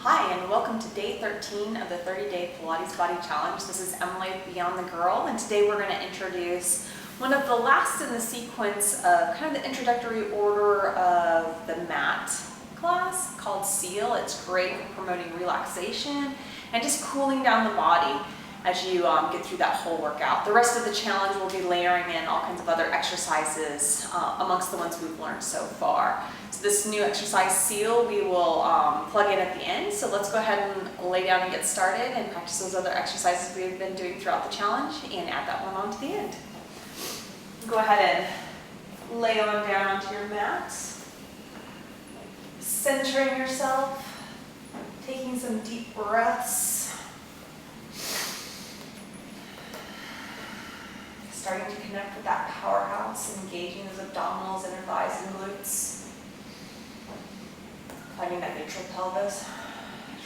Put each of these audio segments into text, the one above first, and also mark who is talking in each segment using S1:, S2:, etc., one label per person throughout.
S1: Hi, and welcome to day 13 of the 30-day Pilates Body Challenge. This is Emily Beyond the Girl, and today we're going to introduce one of the last in the sequence of kind of the introductory order of the mat class called Seal. It's great for promoting relaxation and just cooling down the body as you get through that whole workout. The rest of the challenge will be layering in all kinds of other exercises amongst the ones we've learned so far. So this new exercise, Seal, we will plug in at the end. So let's go ahead and lay down and get started and practice those other exercises we've been doing throughout the challenge and add that one on to the end. Go ahead and lay on down onto your mat, centering yourself, taking some deep breaths. Starting to connect with that powerhouse, engaging those abdominals, inner thighs, and glutes. Finding that neutral pelvis,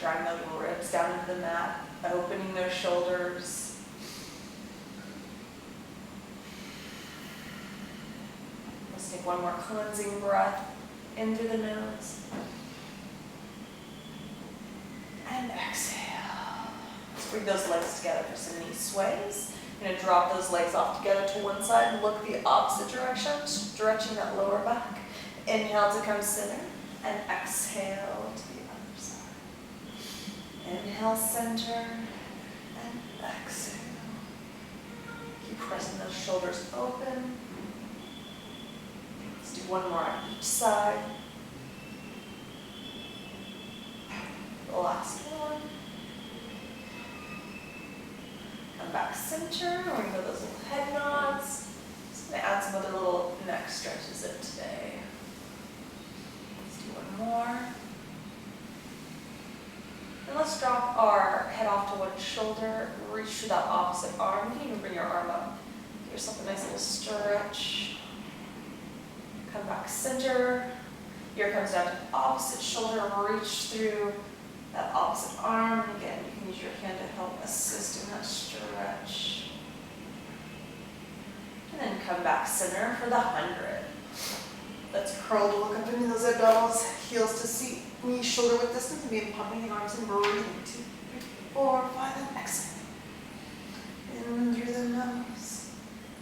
S1: driving those little ribs down into the mat, opening those shoulders. Let's take one more cleansing breath in through the nose. And exhale. Let's bring those legs together for some knee sways. You're going to drop those legs off together to one side and look the opposite direction, stretching that lower back. Inhale to come center and exhale to the other side. Inhale, center, and exhale. Keep pressing those shoulders open. Let's do one more on each side. The last one. Come back center, we're going to go those little head nods. Just going to add some other little neck stretches in today. Let's do one more. And let's drop our head off to one shoulder, reach through that opposite arm. You can even bring your arm up. Give yourself a nice little stretch. Come back center. Here comes down to the opposite shoulder, reach through that opposite arm. Again, you can use your hand to help assist in that stretch. And then come back center for the 100. Let's curl to look up into those abdominals, heels to seat, knees shoulder width distance, and begin pumping the arms and breathing. 2, 3, 4, 5, and exhale. In through the nose.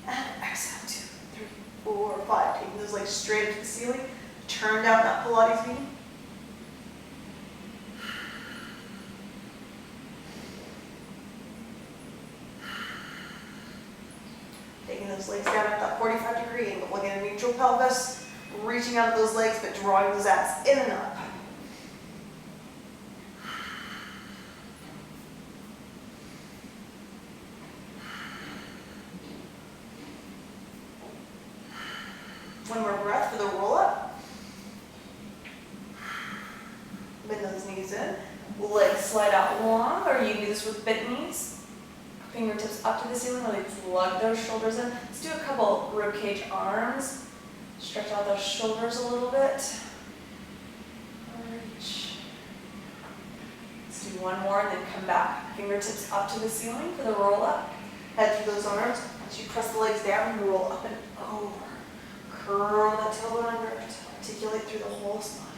S1: And exhale. 2, 3, 4, 5. Taking those legs straight into the ceiling. Turn down that Pilates knee. Taking those legs down at that 45-degree angle. Looking at a neutral pelvis, reaching out of those legs, but drawing those abs in and up. One more breath for the roll up. Bend those knees in. Legs slide out long, or you can do this with bent knees. Fingertips up to the ceiling, really plug those shoulders in. Let's do a couple ribcage arms. Stretch out those shoulders a little bit. Reach. Let's do one more and then come back. Fingertips up to the ceiling for the roll up. Head through those arms. As you press the legs down, you roll up and over. Curl that tailbone under. Articulate through the whole spine.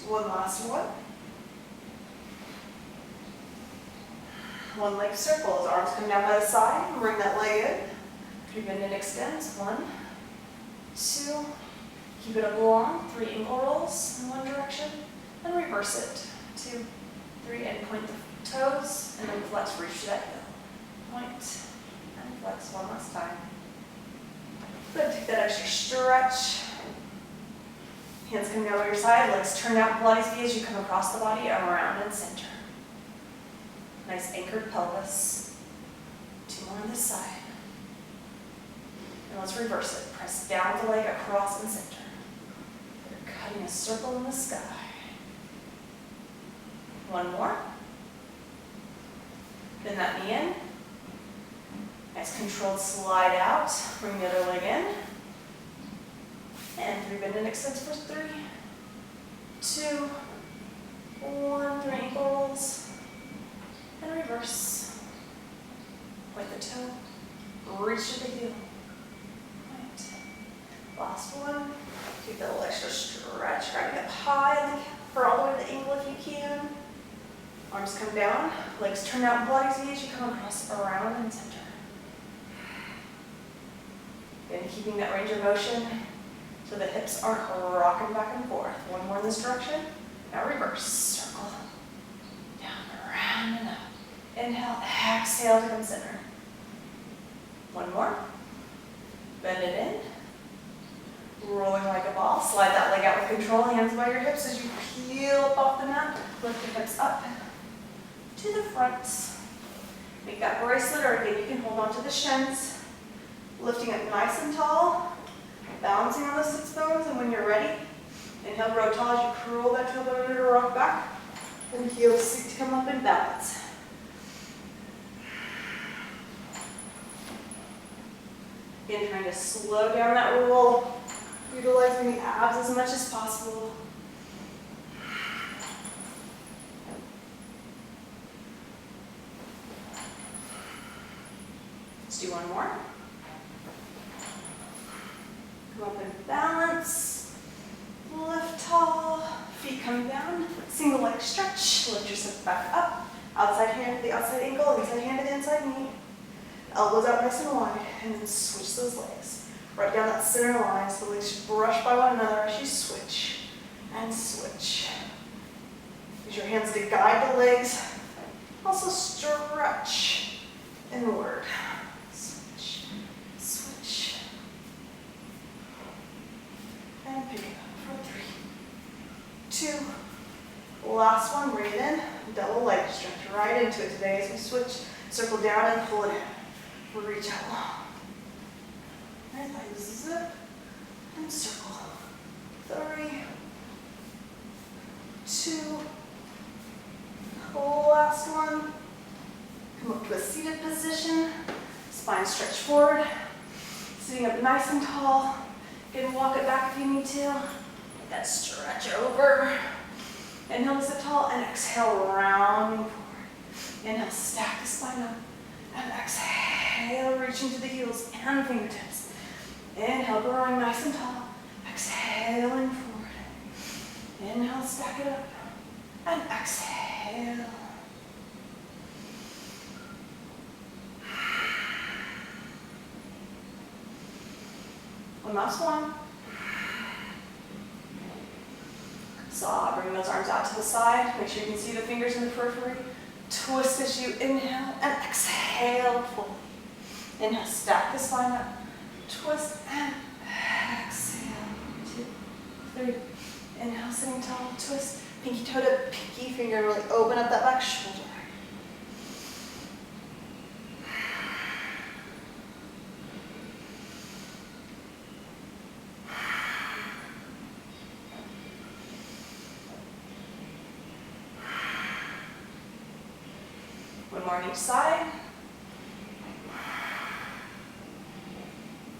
S1: One last one. One leg circles. Arms come down by the side. And bring that leg in. 3 bend and extends. 1, 2. Keep it up long. 3 ankle rolls in one direction. And reverse it. 2, 3. And point the toes. And then flex. Reach to that heel. Point. And flex one last time. Good. Take that extra stretch. Hands come down by your side, legs turn out Pilates V as you come across the body, around and center. Nice anchored pelvis. 2 more on this side. And let's reverse it. Press down with the leg across and center. You're cutting a circle in the sky. One more. Bend that knee in. Nice controlled slide out. Bring the other leg in. And 3, bend and extends for 3, 2, 1, 3 ankle rolls, and reverse. Point the toe, reach to the heel. Right. Last one. Keep that little extra stretch, driving up high for all the way to the ankle if you can. Arms come down, legs turn out, Pilates knees, you come across around and center. Again, keeping that range of motion so the hips aren't rocking back and forth. One more in this direction. Now reverse, circle, down, around and up. Inhale, exhale to come center. One more. Bend it in. Rolling like a ball. Slide that leg out with control. Hands by your hips as you peel up off the mat. Lift the hips up to the front. Make that bracelet, or again, you can hold on to the shins. Lifting up nice and tall. Balancing on those sits bones, and when you're ready, inhale, grow tall as you curl that tailbone under to rock back. And heels seek to come up in balance. Again, trying to slow down that roll, utilizing the abs as much as possible. Let's do one more. Come up in balance, lift tall, feet come down, single leg stretch, lift yourself back up, outside hand to the outside ankle, inside hand to the inside knee, elbows out nice and wide, and then switch those legs. Right down that center line so the legs brush by one another as you switch and switch. Use your hands to guide the legs, also stretch inward. And pick it up for 3, 2, last one, breathe in, double leg stretch right into it today as we switch, circle down and pull it in, reach out long, and like zip, and circle, 3, 2, last one, come up to a seated position, spine stretch forward, sitting up nice and tall. You can walk it back if you need to. Let that stretch over. Inhale to sit tall and exhale, rounding forward. Inhale, stack the spine up. And exhale, reaching to the heels and fingertips. Inhale, growing nice and tall. Exhaling forward. Inhale, stack it up. And exhale. One last one. So bring those arms out to the side. Make sure you can see the fingers in the periphery. Twist as you inhale and exhale fully. Inhale, stack the spine up. Twist and exhale. 2, 3. Inhale, sitting tall. Twist. Pinky toe to pinky finger. Really open up that back shoulder. One more on each side.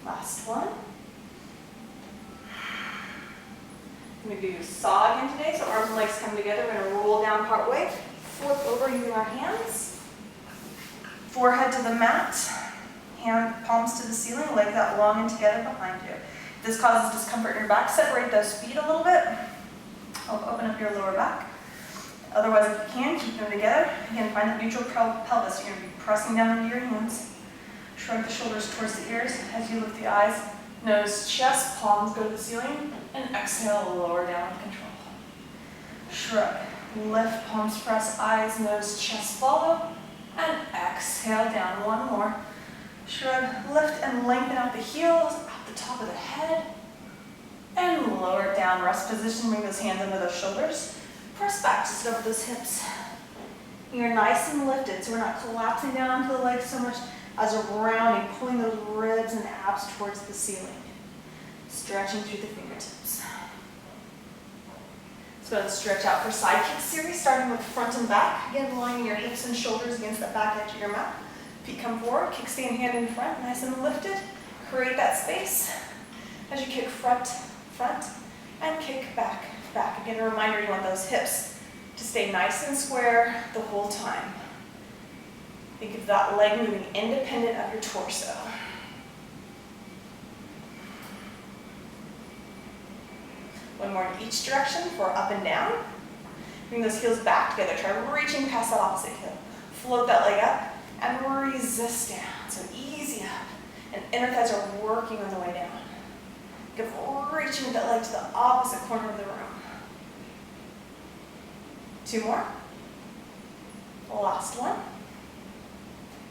S1: Last one. We're going to do saw again today, so arms and legs come together. We're going to roll down part way, flip over using our hands. Forehead to the mat, hand palms to the ceiling, legs out long and together behind you. If this causes discomfort in your back, separate those feet a little bit. Help open up your lower back. Otherwise, if you can, keep them together. Again, find that neutral pelvis. You're going to be pressing down into your hands. Shrug the shoulders towards the ears as you lift the eyes. Nose, chest, palms go to the ceiling. And exhale, lower down with control. Shrug. Lift, palms press, eyes, nose, chest follow. And exhale down. One more. Shrug, lift and lengthen out the heels, out the top of the head. And lower it down. Rest position, bring those hands under those shoulders. Press back to sit over those hips. You're nice and lifted, so we're not collapsing down onto the legs so much as we're rounding, pulling those ribs and abs towards the ceiling. Stretching through the fingertips. Let's go and stretch out for side kick series, starting with front and back. Again, lining your hips and shoulders against the back edge of your mat. Feet come forward, kickstand hand in front, nice and lifted. Create that space as you kick front, front, and kick back, back. Again, a reminder, you want those hips to stay nice and square the whole time. Think of that leg moving independent of your torso. One more in each direction for up and down. Bring those heels back together. Try reaching past that opposite heel. Float that leg up and resist down. So easy up. And inner thighs are working on the way down. Give reaching with that leg to the opposite corner of the room. Two more. Last one.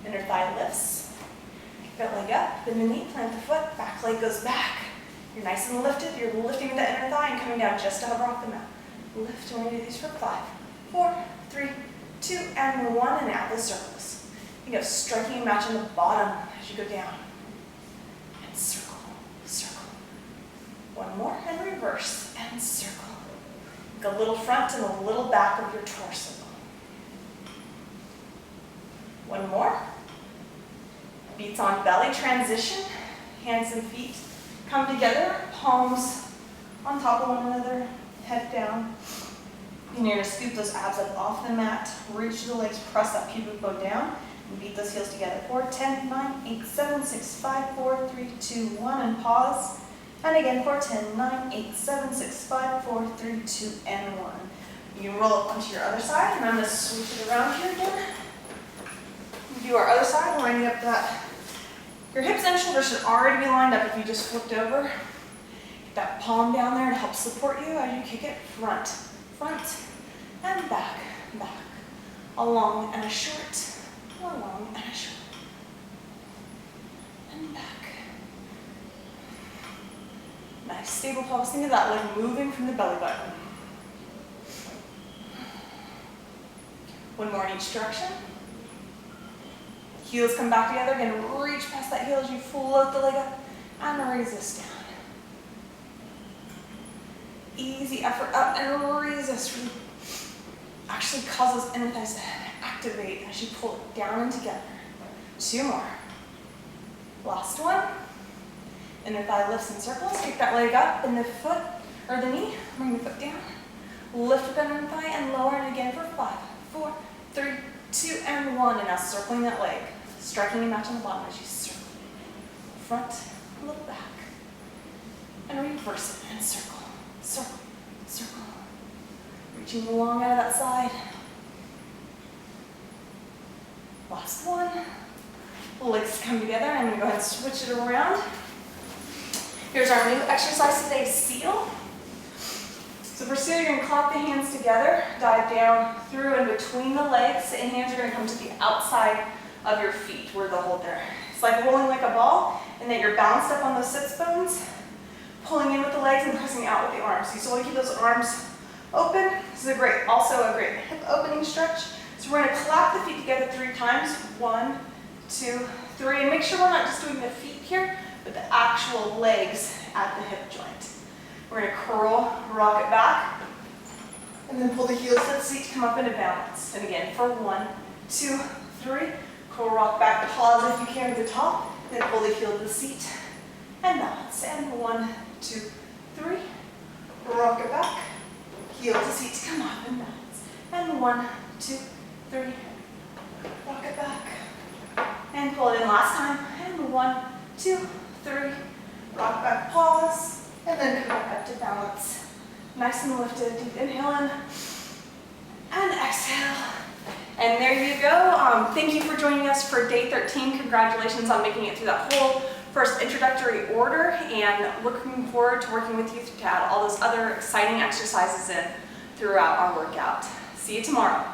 S1: Inner thigh lifts. Kick that leg up, bend the knee, plant the foot, back leg goes back. You're nice and lifted. You're lifting the inner thigh and coming down just to hover off the mat. Lift. We're going to do these for 5, 4, 3, 2, and 1. And out the circles. Think of striking a match on the bottom as you go down. And circle, circle. One more and reverse and circle. Like a little front and a little back of your torso. One more. Beats on belly transition. Hands and feet come together. Palms on top of one another. Head down. And you're going to scoop those abs up off the mat. Reach the legs, press that pubic bone down. And beat those heels together. 4, 10, 9, 8, 7, 6, 5, 4, 3, 2, 1. And pause. And again, 4, 10, 9, 8, 7, 6, 5, 4, 3, 2, and 1. You can roll up onto your other side. And I'm going to switch it around here again. Do our other side, lining up that. Your hips and shoulders should already be lined up if you just flipped over. Get that palm down there to help support you as you kick it front, front, and back, back. A long and a short, a long and a short. And back. Nice, stable pulse. Think of that leg moving from the belly button. One more in each direction. Heels come back together. Again, reach past that heel as you float the leg up and resist down. Easy effort up and resist. Actually causes inner thighs to activate as you pull it down and together. Two more. Last one. Inner thigh lifts in circles. Kick that leg up and the foot or the knee. Bring the foot down. Lift with that inner thigh and lower it again for 5, 4, 3, 2, and 1. And now circling that leg. Striking a match on the bottom as you circle. Front, a little back. And reverse it and circle, circle, circle. Reaching long out of that side. Last one. Legs come together. I'm going to go ahead and switch it around. Here's our new exercise today, seal. So for seal, you're going to clap the hands together, dive down through and between the legs, and hands are going to come to the outside of your feet where they'll hold there. It's like rolling like a ball, and then you're balanced up on those sits bones, pulling in with the legs and pressing out with the arms. So you still want to keep those arms open. This is also a great hip opening stretch. So we're going to clap the feet together 3 times. 1, 2, 3. And make sure we're not just doing the feet here, but the actual legs at the hip joint. We're going to curl, rock it back, and then pull the heels to the seat to come up into balance. And again, for 1, 2, 3. Curl, rock back, pause if you can to the top, then pull the heel to the seat, and balance. And 1, 2, 3. Rock it back, heel to seat to come up and balance. And 1, 2, 3. Rock it back, and pull it in last time. And 1, 2, 3. Rock back, pause, and then come back up to balance. Nice and lifted, deep inhale in, and exhale. And there you go. Thank you for joining us for day 13. Congratulations on making it through that whole first introductory order, and looking forward to working with you to add all those other exciting exercises in throughout our workout. See you tomorrow.